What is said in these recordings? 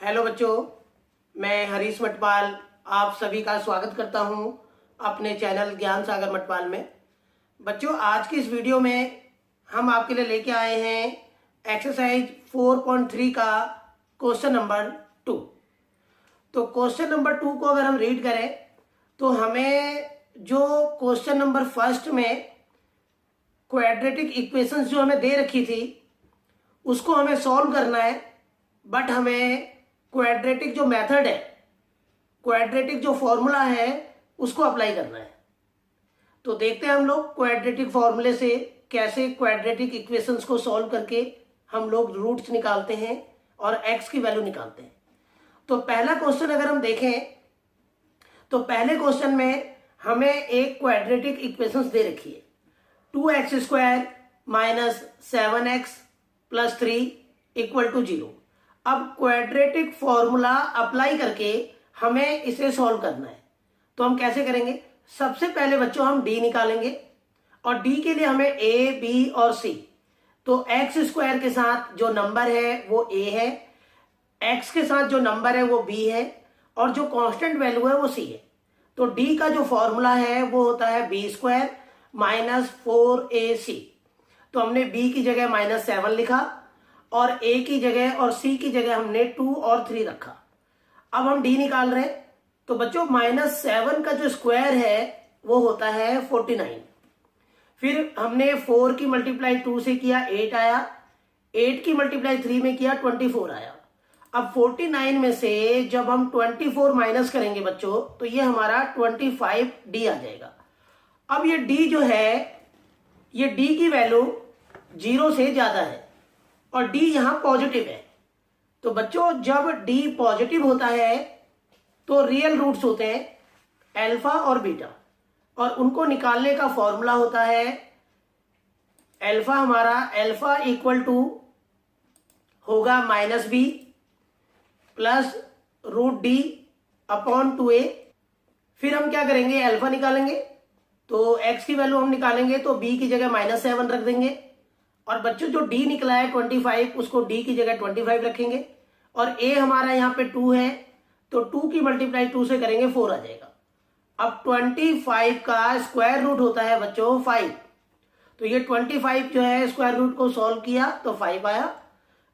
Hello बच्चों, मैं हरीश मटपाल आप सभी का स्वागत करता हूं अपने चैनल ज्ञान सागर मटपाल में। बच्चों, आज की इस वीडियो में हम आपके लिए लेके आए हैं एक्सरसाइज 4.3 का क्वेश्चन नंबर 2। तो क्वेश्चन नंबर 2 को अगर हम रीड करें तो हमें जो क्वेश्चन नंबर फर्स्ट में क्वाड्रेटिक इक्वेशंस जो हमें दे रखी थी उसको हमें सॉल्व करना है, बट हमें क्वाड्रेटिक जो मेथड है, क्वाड्रेटिक जो फॉर्मूला है उसको अप्लाई करना है। तो देखते हैं हम लोग क्वाड्रेटिक फॉर्मूले से कैसे क्वाड्रेटिक इक्वेशंस को सॉल्व करके हम लोग रूट्स निकालते हैं और एक्स की वैल्यू निकालते हैं। तो पहला क्वेश्चन अगर हम देखें तो पहले क्वेश्चन में हमें एक क्वाड्रेटिक इक्वेशंस दे रखी है 2x² minus 7x plus 3 equal to 0। अब क्वाड्रेटिक फॉर्मूला अप्लाई करके हमें इसे सॉल्व करना है। तो हम कैसे करेंगे? सबसे पहले बच्चों हम d निकालेंगे और d के लिए हमें a, b और c। तो x² के साथ जो नंबर है वो a है, x के साथ जो नंबर है वो b है और जो कांस्टेंट वैल्यू है वो c है। तो d का जो फॉर्मूला है वो होता है b² माइनस 4ac। तो हमने b की जगह -7 लिखा और a की जगह और c की जगह हमने 2 और 3 रखा। अब हम d निकाल रहे हैं। तो बच्चों -7 का जो स्क्वायर है वो होता है 49। फिर हमने 4 की मल्टीप्लाई 2 से किया 8 आया, 8 की मल्टीप्लाई 3 में किया 24 आया। अब 49 में से जब हम 24 माइनस करेंगे बच्चों तो ये हमारा 25d आ जाएगा। अब ये d जो है, ये d की वैल्यू 0 से ज्यादा है और d यहां पॉजिटिव है। तो बच्चों जब d पॉजिटिव होता है तो रियल रूट्स होते हैं अल्फा और बीटा, और उनको निकालने का फॉर्मूला होता है अल्फा। हमारा अल्फा इक्वल टू होगा -b plus √d upon 2a। फिर हम क्या करेंगे? अल्फा निकालेंगे तो x की वैल्यू हम निकालेंगे तो b की जगह -7 रख देंगे और बच्चों जो d निकला है 25 उसको d की जगह 25 रखेंगे और a हमारा यहाँ पे 2 है तो 2 की मल्टीप्लाई 2 से करेंगे 4 आ जाएगा। अब 25 का स्क्वायर रूट होता है बच्चों 5। तो ये 25 जो है स्क्वायर रूट को सॉल्व किया तो 5 आया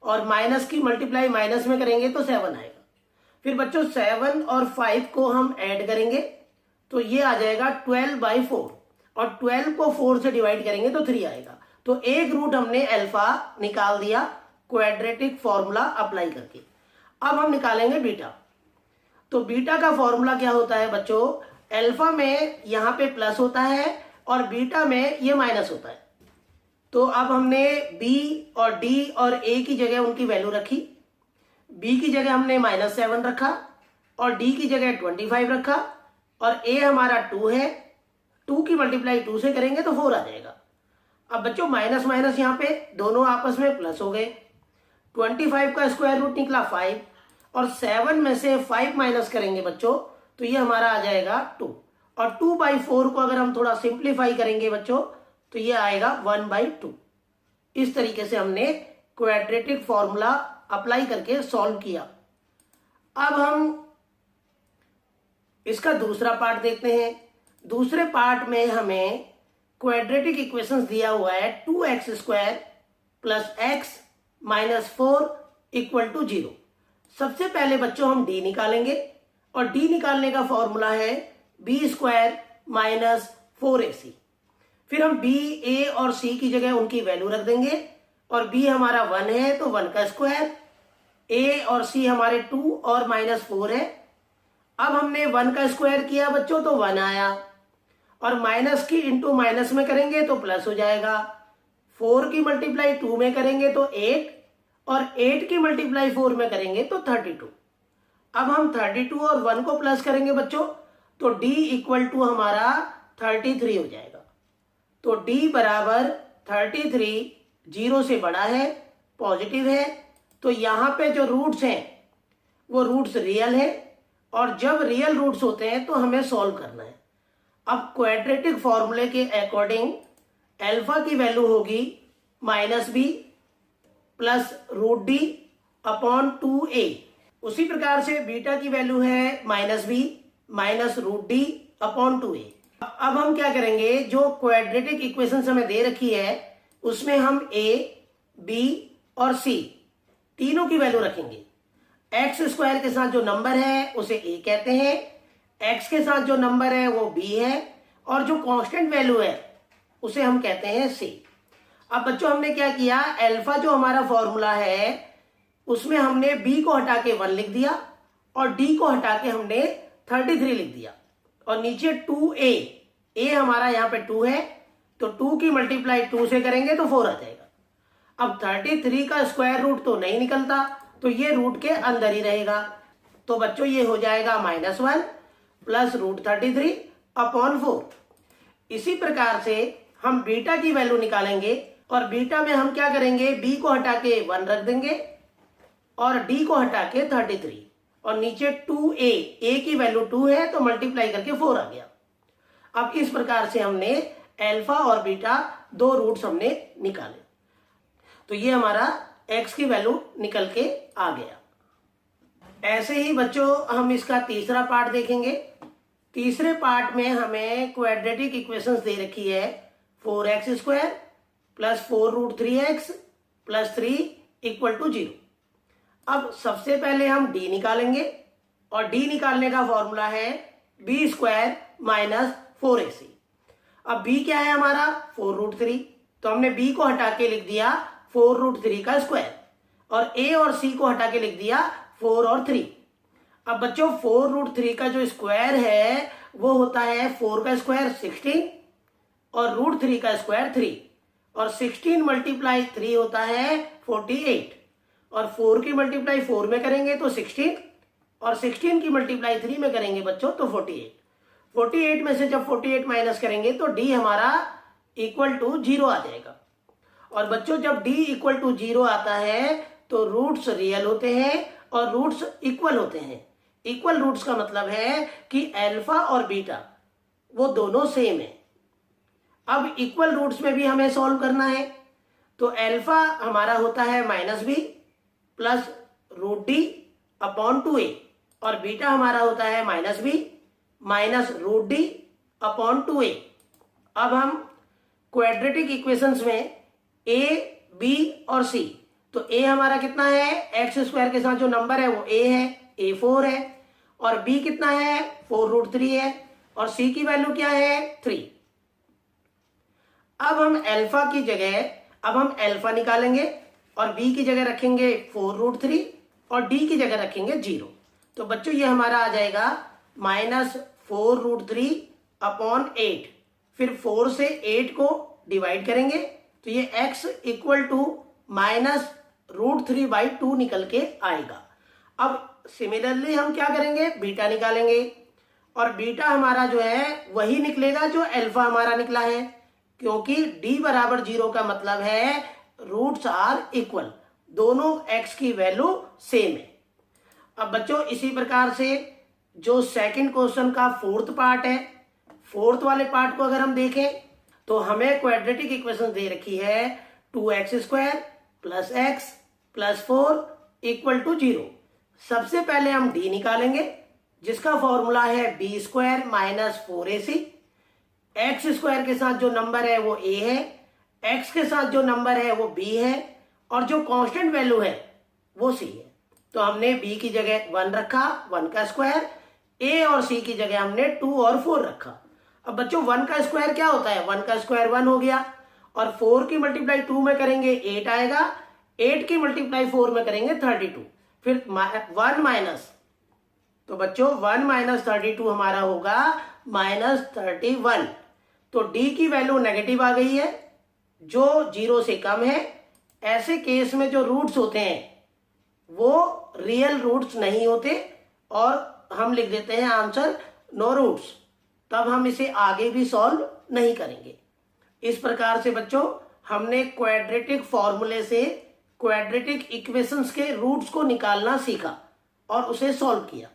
और माइनस की मल्टीप्लाई माइनस में करेंगे तो 7 आएगा। फिर बच्चों 7 और 5 को हम ऐड करेंगे तो ये आ जाएगा 12/4 और 12 को 4 से डिवाइड करेंगे तो 3 आएगा। तो एक रूट हमने अल्फा निकाल दिया क्वाड्रेटिक फॉर्मूला अप्लाई करके। अब हम निकालेंगे बीटा। तो बीटा का फॉर्मूला क्या होता है बच्चों? अल्फा में यहाँ पे प्लस होता है और बीटा में ये माइनस होता है। तो अब हमने b और d और a की जगह उनकी वैल्यू रखी। b की जगह हमने -7 रखा और d की जगह 25 रखा और a हमारा 2 है, 2 की मल्टीप्लाई 2 से करेंगे तो 4 आ जाएगा। अब बच्चों माइनस माइनस यहाँ पे दोनों आपस में प्लस हो गए। 25 का स्क्वायर रूट निकला 5 और 7 में से 5 माइनस करेंगे बच्चों तो ये हमारा आ जाएगा 2 और 2/4 को अगर हम थोड़ा सिंप्लीफाई करेंगे बच्चों तो ये आएगा 1/2। इस तरीके से हमने क्वाड्रेटिक फॉर्मूला अप्लाई करके सॉल्व किया। अब हम इसका दूसरा पार्ट देखते हैं। दूसरे पार्ट में हमें क्वाड्रेटिक इक्वेशंस दिया हुआ है 2x² plus x minus 4 equal to 0। सबसे पहले बच्चों हम d निकालेंगे और d निकालने का फॉर्मूला है b² माइनस 4ac। फिर हम b, a और c की जगह उनकी वैल्यू रख देंगे और b हमारा 1 है तो 1 का स्क्वायर, a और c हमारे 2 और -4 है। अब हमने 1 का स्क्वायर किया बच्चों तो 1 आया और माइनस की इंटू माइनस में करेंगे तो प्लस हो जाएगा। 4 की मल्टीप्लाई 2 में करेंगे तो 8 और 8 की मल्टीप्लाई 4 में करेंगे तो 32। अब हम 32 और 1 को प्लस करेंगे बच्चों तो d इक्वल टू हमारा 33 हो जाएगा। तो d बराबर 33 0 से बड़ा है, पॉजिटिव है। तो यहाँ पे जो रूट्स हैं वो रूट्स रियल है और जब रियल रूट्स होते हैं तो हमें सॉल्व करना है। अब क्वाड्रेटिक फॉर्मूले के अकॉर्डिंग अल्फा की वैल्यू होगी -b plus √d upon 2a उसी प्रकार से बीटा की वैल्यू है -b minus root D upon 2a। अब हम क्या करेंगे, जो क्वाड्रेटिक इक्वेशन हमें दे रखी है उसमें हम a, b और c तीनों की वैल्यू रखेंगे। एक्स स्क्वायर के साथ जो नंबर है उसे a कहते हैं, x के साथ जो नंबर है वो b है, और जो कांस्टेंट वैल्यू है उसे हम कहते हैं c। अब बच्चों हमने क्या किया, अल्फा जो हमारा फॉर्मूला है उसमें हमने b को हटा के 1 लिख दिया और d को हटा के हमने 33 लिख दिया, और नीचे 2a, a हमारा यहाँ पे 2 है तो 2 की मल्टीप्लाई 2 से करेंगे तो 4 आ जाएगा। अब 33 का स्क्वायर रूट तो नहीं निकलता तो ये रूट के अंदर ही रहेगा, तो बच्चों ये हो जाएगा -1 प्लस √33 अपॉन 4। इसी प्रकार से हम बीटा की वैल्यू निकालेंगे, और बीटा में हम क्या करेंगे, b को हटा के 1 रख देंगे और d को हटा के 33, और नीचे 2a, a की वैल्यू 2 है तो मल्टीप्लाई करके 4 आ गया। अब इस प्रकार से हमने अल्फा और बीटा दो रूट्स हमने निकाले, तो ये हमारा x की वैल्यू निकल के आ गया। ऐसे ही बच्चों हम इसका तीसरा पार्ट देखेंगे। तीसरे पार्ट में हमें क्वाड्रेटिक इक्वेशंस दे रखी है 4x² plus 4√3x plus 3 equal to 0। अब सबसे पहले हम d निकालेंगे, और d निकालने का फॉर्मूला है b² माइनस 4ac। अब b क्या है हमारा 4√3, तो हमने b को हटा के लिख दिया 4√3 का स्क्वायर, और a और c को हटा के लिख दिया 4 और 3। अब बच्चों 4√3 का जो स्क्वायर है वो होता है 4 का स्क्वायर 16 और √3 का स्क्वायर 3, और 16 मल्टीप्लाई 3 होता है 48, और 4 की मल्टीप्लाई 4 में करेंगे तो 16, और 16 की मल्टीप्लाई 3 में करेंगे बच्चों तो 48। 48 में से जब 48 माइनस करेंगे तो d हमारा इक्वल टू 0 आ जाएगा। और बच्चों जब d इक्वल टू 0 आता है तो रूट्स रियल होते हैं और रूट्स इक्वल होते हैं। इक्वल रूट्स का मतलब है कि अल्फा और बीटा वो दोनों सेम है। अब इक्वल रूट्स में भी हमें सॉल्व करना है, तो अल्फा हमारा होता है -b plus √d upon 2a, और बीटा हमारा होता है -b minus √d upon 2a। अब हम क्वाड्रेटिक इक्वेशंस में a, b और c, तो a हमारा कितना है, x² के साथ जो नंबर है वो a है, a 4 है, और b कितना है 4√3 है, और c की वैल्यू क्या है 3। अब हम अल्फा निकालेंगे, और b की जगह रखेंगे 4√3 और d की जगह रखेंगे 0। तो बच्चों ये हमारा आ जाएगा -4√3 अपॉन 8, फिर 4 से 8 को डिवाइड करेंगे तो ये x इक्वल टू -√3/2 निकल के आएगा। अब सिमिलरली हम क्या करेंगे, बीटा निकालेंगे, और बीटा हमारा जो है वही निकलेगा जो अल्फा हमारा निकला है, क्योंकि d बराबर 0 का मतलब है रूट्स आर इक्वल, दोनों x की वैल्यू सेम है। अब बच्चों इसी प्रकार से जो सेकंड क्वेश्चन का फोर्थ पार्ट है, फोर्थ वाले पार्ट को अगर हम देखें तो हमें क्वाड्रेटिक इक्वेशन दे रखी है 2x² plus x plus 4 equal to 0। सबसे पहले हम d निकालेंगे जिसका फॉर्मूला है b² माइनस 4ac। x² के साथ जो नंबर है वो a है, x के साथ जो नंबर है वो b है, और जो कांस्टेंट वैल्यू है वो c है। तो हमने b की जगह 1 रखा, 1 का स्क्वायर, a और c की जगह हमने 2 और 4 रखा। अब बच्चों 1 का स्क्वायर क्या होता है, 1 का स्क्वायर 1 हो गया, और 4 की मल्टीप्लाई 2 में करेंगे 8 आएगा, 8 की मल्टीप्लाई 4 में करेंगे 32, फिर 1 माइनस, तो बच्चों 1 माइनस 32 हमारा होगा -31। तो d की वैल्यू नेगेटिव आ गई है जो 0 से कम है। ऐसे केस में जो रूट्स होते हैं वो रियल रूट्स नहीं होते, और हम लिख देते हैं आंसर नो रूट्स, तब हम इसे आगे भी सॉल्व नहीं करेंगे। इस प्रकार से बच्चों हमने क्वाड्रेटिक फॉर्मूले से क्वाड्रेटिक इक्वेशंस के रूट्स को निकालना सीखा और उसे सॉल्व किया।